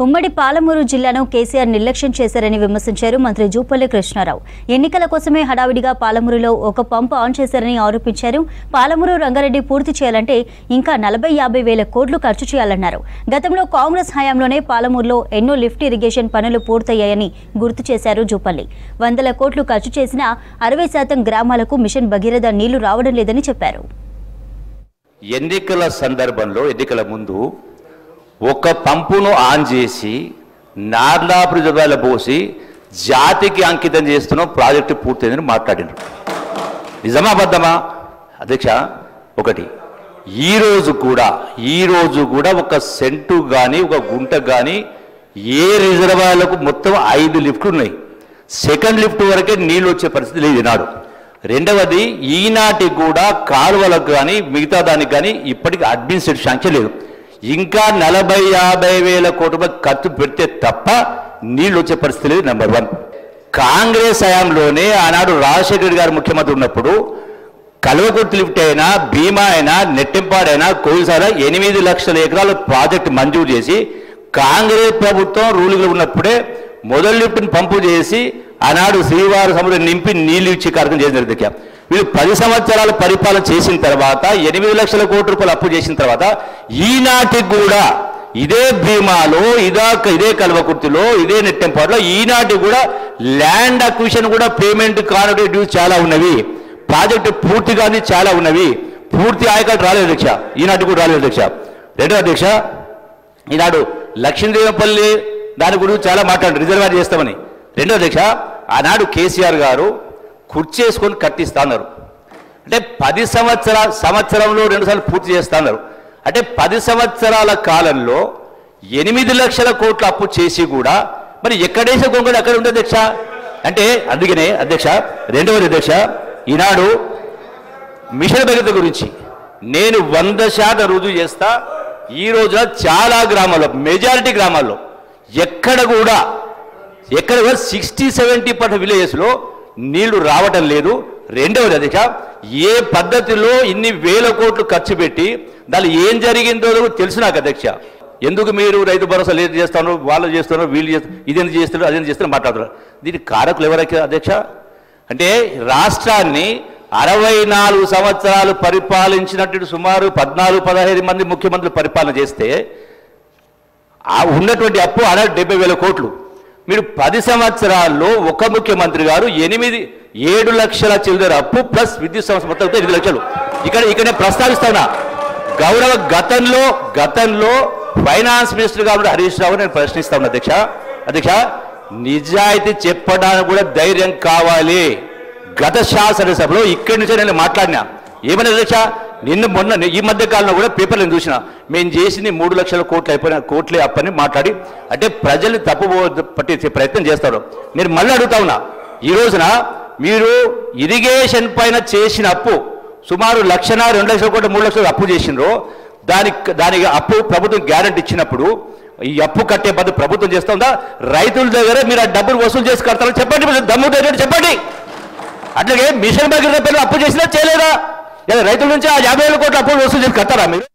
ఉమ్మడి పాలమూరు జిల్లాను కేసీఆర్ నిర్లక్ష్యం చేశారని విమర్శించారు మంత్రి జూపల్లి కృష్ణారావు. ఎన్నికల కోసమే హడావిడిగా పాలమూరులో ఒక పంపు ఆన్ చేశారని ఆరోపించారు. పాలమూరు రంగారెడ్డి పూర్తి చేయాలంటే ఇంకా 40-50 వేల కోట్లు ఖర్చు చేయాలన్నారు. గతంలో కాంగ్రెస్ హయాంలోనే పాలమూరులో ఎన్నో లిఫ్ట్ ఇరిగేషన్ పనులు పూర్తయ్యాయని గుర్తు చేశారు జూపల్లి. 100 కోట్లు ఖర్చు చేసినా 60% గ్రామాలకు మిషన్ భగీరథ నీళ్లు రావడం లేదని చెప్పారు. ఎన్నికల సందర్భంలో ఎన్నికల ముందు ఒక పంపును ఆన్ చేసి నార్లాపురి జిల్లాలో పోసి జాతికి అంకితం చేస్తున్న ప్రాజెక్టు పూర్తయిందని మాట్లాడినారు. నిజమా అబద్ధమా అధ్యక్ష? ఒకటి, ఈరోజు కూడా ఒక సెంటు కానీ ఒక గుంట కానీ ఏ రిజర్వాయర్లకు మొత్తం 5 లిఫ్ట్లు ఉన్నాయి. సెకండ్ లిఫ్ట్ వరకే నీళ్ళు వచ్చే పరిస్థితి లేదు ఈనాడు. రెండవది, ఈనాటికి కూడా కాలువలకు కానీ మిగతా దానికి కానీ ఇప్పటికీ అడ్మినిస్ట్రేటివ్ శాంక్షన్ లేదు. ఇంకా 40-50 వేల కోట్ల రూపాయలు ఖర్చు పెడితే తప్ప నీళ్ళు వచ్చే పరిస్థితి లేదు. నెంబర్ 1. కాంగ్రెస్ హయాంలోనే ఆనాడు రాజశేఖర రెడ్డి గారు ముఖ్యమంత్రి ఉన్నప్పుడు కల్వకుర్తి లిఫ్ట్ అయినా, భీమా అయినా, నెట్టెంపాడైనా, కోయిసారా 8 లక్షల ఎకరాల ప్రాజెక్టు మంజూరు చేసి కాంగ్రెస్ ప్రభుత్వం రూలింగ్లో ఉన్నప్పుడే మొదటి లిఫ్ట్ని పంపు చేసి ఆనాడు శ్రీవారి సముద్రం నింపి నీళ్లు ఇచ్చే కార్యక్రమం చేసిన దగ్గర వీళ్ళు 10 సంవత్సరాలు పరిపాలన చేసిన తర్వాత 8 లక్షల కోట్ల రూపాయలు అప్పు చేసిన తర్వాత ఈనాటికి కూడా ఇదే భీమాలో, ఇదే కల్వకుర్తిలో, ఇదే నెట్టెంపాడులో ఈనాటికి కూడా ల్యాండ్ అక్విజిషన్ కూడా పేమెంట్ కానటువంటి డ్యూస్ చాలా ఉన్నవి. ప్రాజెక్టు పూర్తి కానీ చాలా ఉన్నవి. పూర్తి ఆయకట్టు రాలేదు అధ్యక్ష, ఈనాటికి కూడా రాలేదు అధ్యక్ష. రెండో అధ్యక్ష, ఈనాడు లక్ష్మీదేవపల్లి దాని గురించి చాలా మాట్లాడారు, రిజర్వాయర్ చేస్తామని. రెండో అధ్యక్ష, ఆనాడు కేసీఆర్ గారు కుర్చేసుకొని కట్టిస్తా అన్నారు. అంటే 10 సంవత్సరంలో 2 సార్లు పూర్తి చేస్తా అన్నారు. అంటే 10 సంవత్సరాల కాలంలో 8 లక్షల కోట్ల అప్పు చేసి కూడా మరి ఎక్కడేసే గొంగడు అక్కడ ఉంది అధ్యక్ష. అంటే అందుకనే అధ్యక్ష, రెండవది అధ్యక్ష, ఈనాడు మిషన్ భగీరథ గురించి నేను 100% రుజువు చేస్తా. ఈ రోజున చాలా గ్రామాల్లో, మెజారిటీ గ్రామాల్లో ఎక్కడ కూడా 60-70% విలేజెస్లో నీళ్లు రావటం లేదు. రెండవది అధ్యక్ష, ఏ పద్ధతిలో ఇన్ని వేల కోట్లు ఖర్చు పెట్టి దాన్ని ఏం జరిగిందో తెలుసు నాకు అధ్యక్ష. ఎందుకు మీరు రైతు భరోసా లేదు చేస్తాను, వాళ్ళు చేస్తున్నారు, వీళ్ళు చేస్తారు, ఇదేందుకు చేస్తున్నారు, అదేందుకు చేస్తున్నారు మాట్లాడుతున్నారు. దీనికి కారకులు ఎవరైతే అధ్యక్ష? అంటే రాష్ట్రాన్ని 64 సంవత్సరాలు పరిపాలించినట్టు సుమారు 14-15 మంది ముఖ్యమంత్రులు పరిపాలన చేస్తే ఉన్నటువంటి అప్పు 70,000 కోట్లు. మీరు 10 సంవత్సరాల్లో ఒక ముఖ్యమంత్రి గారు 7 లక్షల చిల్లర అప్పు ప్లస్ విద్యుత్ సంస్థ మొత్తం 8 లక్షలు. ఇక్కడ ప్రస్తావిస్తున్నా. గౌరవ గతంలో ఫైనాన్స్ మినిస్టర్ గారు హరీష్ రావు నేను ప్రశ్నిస్తా ఉన్నా అధ్యక్ష, నిజాయితీ చెప్పడానికి కూడా ధైర్యం కావాలి. గత శాసనసభలో ఇక్కడి నుంచే నేను మాట్లాడినా. ఏమన్నా అధ్యక్ష, మొన్న ఈ మధ్య కాలంలో కూడా పేపర్లు నేను చూసిన, మేము చేసింది 3 లక్షల కోట్లే అప్పని మాట్లాడి, అంటే ప్రజల్ని తప్పు పట్టించే ప్రయత్నం చేస్తారు. నేను మళ్ళీ అడుగుతా ఉన్నా, ఈ రోజున మీరు ఇరిగేషన్ పైన చేసిన అప్పు సుమారు 1,00,000, 2 లక్షల కోట్లు, 3 లక్షలు అప్పు చేసినారో దానికి అప్పు ప్రభుత్వం గ్యారెంటీ ఇచ్చినప్పుడు ఈ అప్పు కట్టే పద్ధతి ప్రభుత్వం చేస్తుందా? రైతుల దగ్గర మీరు ఆ డబ్బులు వసూలు చేసి కడతారని చెప్పండి, దమ్ము దగ్గర చెప్పండి. అట్లాగే మిషన్ భగీరథ పేరు అప్పు చేసినా చేయలేదా? రైతుల నుంచి ఆ 50,000 కోట్ల అప్పు వసూలు చేసి కట్టారా మీరు?